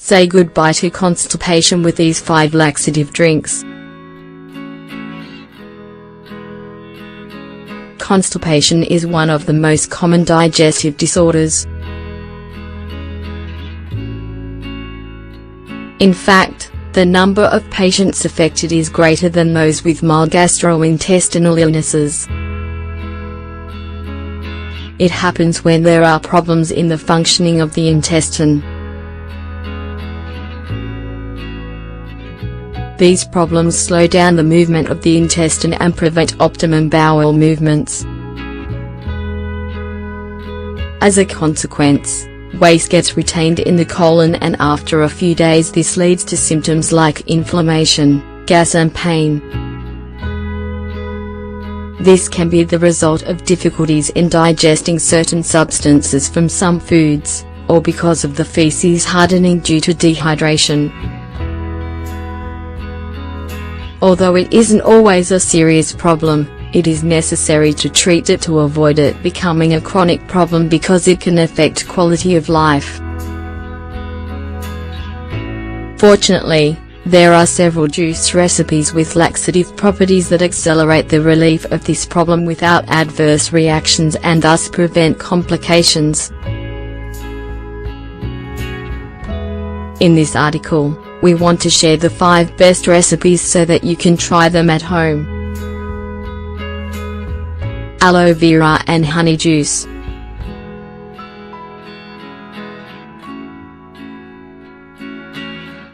Say goodbye to constipation with these 5 laxative drinks. Constipation is one of the most common digestive disorders. In fact, the number of patients affected is greater than those with mild gastrointestinal illnesses. It happens when there are problems in the functioning of the intestine. These problems slow down the movement of the intestine and prevent optimum bowel movements. As a consequence, waste gets retained in the colon, and after a few days this leads to symptoms like inflammation, gas and pain. This can be the result of difficulties in digesting certain substances from some foods, or because of the feces hardening due to dehydration. Although it isn't always a serious problem, it is necessary to treat it to avoid it becoming a chronic problem, because it can affect quality of life. Fortunately, there are several juice recipes with laxative properties that accelerate the relief of this problem without adverse reactions and thus prevent complications. In this article, we want to share the 5 best recipes so that you can try them at home. Aloe vera and honey juice.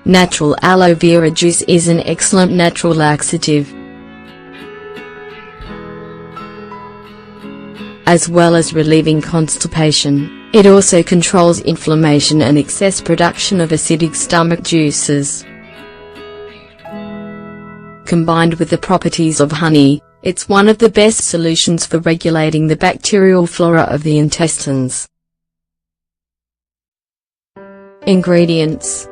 Natural aloe vera juice is an excellent natural laxative, as well as relieving constipation. It also controls inflammation and excess production of acidic stomach juices. Combined with the properties of honey, it's one of the best solutions for regulating the bacterial flora of the intestines. Ingredients: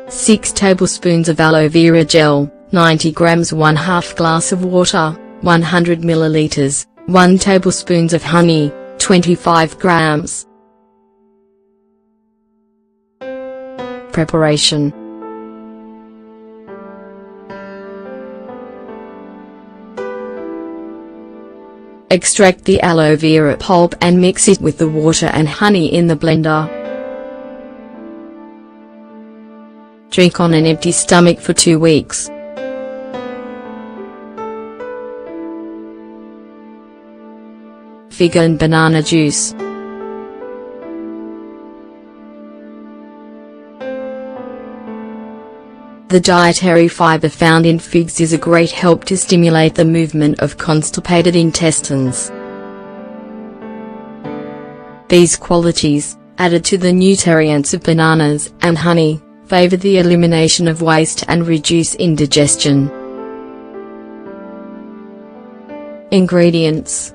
6 tablespoons of aloe vera gel, 90 grams, 1/2 glass of water, 100 milliliters, 1 tablespoons of honey, 25 grams. Preparation: extract the aloe vera pulp and mix it with the water and honey in the blender. Drink on an empty stomach for 2 weeks. Fig and banana juice. The dietary fiber found in figs is a great help to stimulate the movement of constipated intestines. These qualities, added to the nutrients of bananas and honey, favor the elimination of waste and reduce indigestion. Ingredients: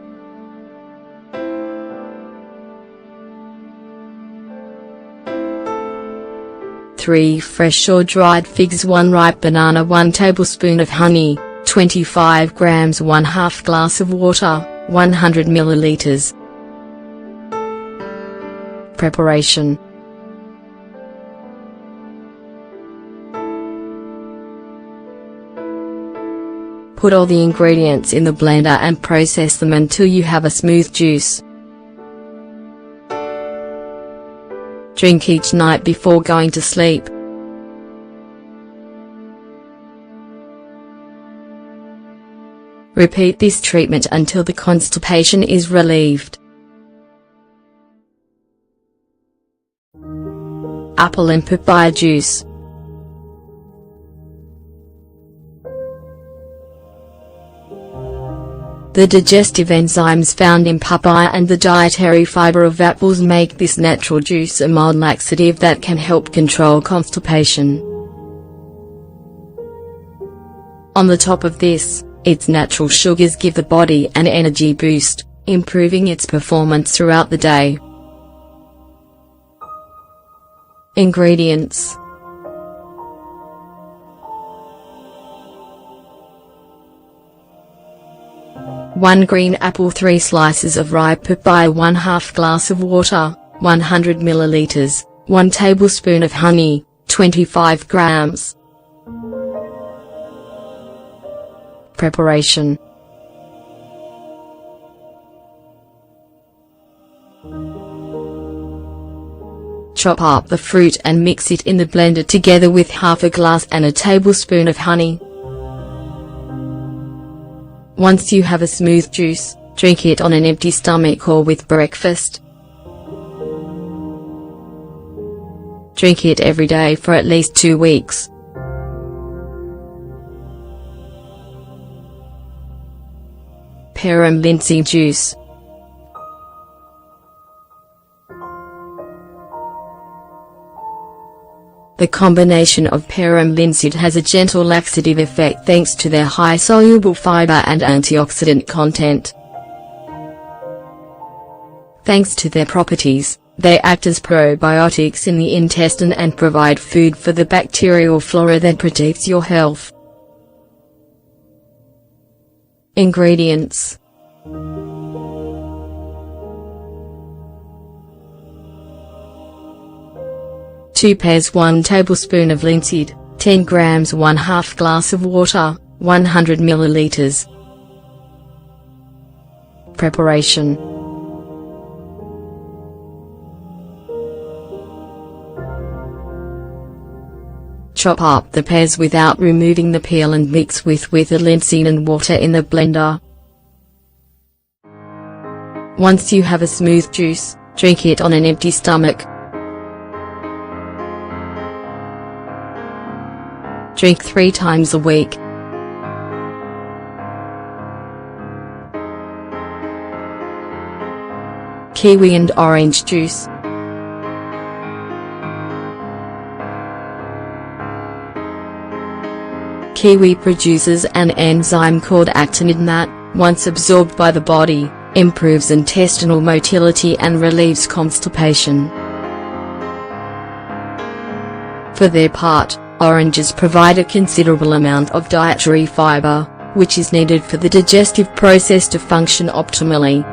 3 fresh or dried figs, 1 ripe banana, 1 tablespoon of honey, 25 grams, 1/2 glass of water, 100 milliliters. Preparation: put all the ingredients in the blender and process them until you have a smooth juice. Drink each night before going to sleep. Repeat this treatment until the constipation is relieved. Apple and papaya juice. The digestive enzymes found in papaya and the dietary fiber of apples make this natural juice a mild laxative that can help control constipation. On the top of this, its natural sugars give the body an energy boost, improving its performance throughout the day. Ingredients: 1 green apple, 3 slices of ripe papaya, 1/2 glass of water, 100 milliliters, 1 tablespoon of honey, 25 grams. Preparation. Chop up the fruit and mix it in the blender together with half a glass and a tablespoon of honey. Once you have a smooth juice, drink it on an empty stomach or with breakfast. Drink it every day for at least 2 weeks. Pear and linseed juice. The combination of pear and linseed has a gentle laxative effect thanks to their high soluble fiber and antioxidant content. Thanks to their properties, they act as probiotics in the intestine and provide food for the bacterial flora that protects your health. Ingredients. Two pears, 1 tablespoon of linseed, 10 grams, 1/2 glass of water, 100 milliliters. Preparation. Chop up the pears without removing the peel and mix with the linseed and water in the blender. Once you have a smooth juice, drink it on an empty stomach. Drink 3 times a week. Kiwi and orange juice. Kiwi produces an enzyme called actinide that, once absorbed by the body, improves intestinal motility and relieves constipation. For their part, oranges provide a considerable amount of dietary fiber, which is needed for the digestive process to function optimally.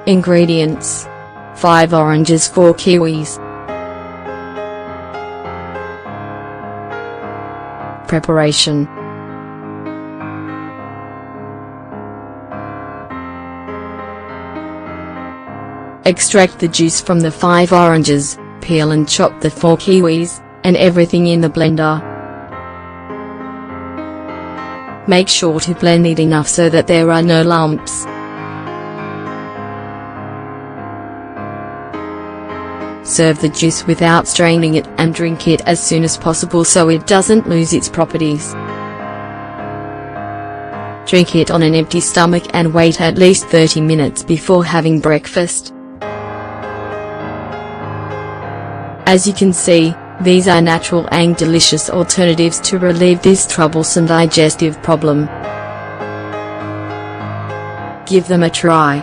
Ingredients: 5 oranges, 4 kiwis. Preparation. Extract the juice from the 5 oranges, peel and chop the 4 kiwis, and everything in the blender. Make sure to blend it enough so that there are no lumps. Serve the juice without straining it and drink it as soon as possible so it doesn't lose its properties. Drink it on an empty stomach and wait at least 30 minutes before having breakfast. As you can see, these are natural and delicious alternatives to relieve this troublesome digestive problem. Give them a try.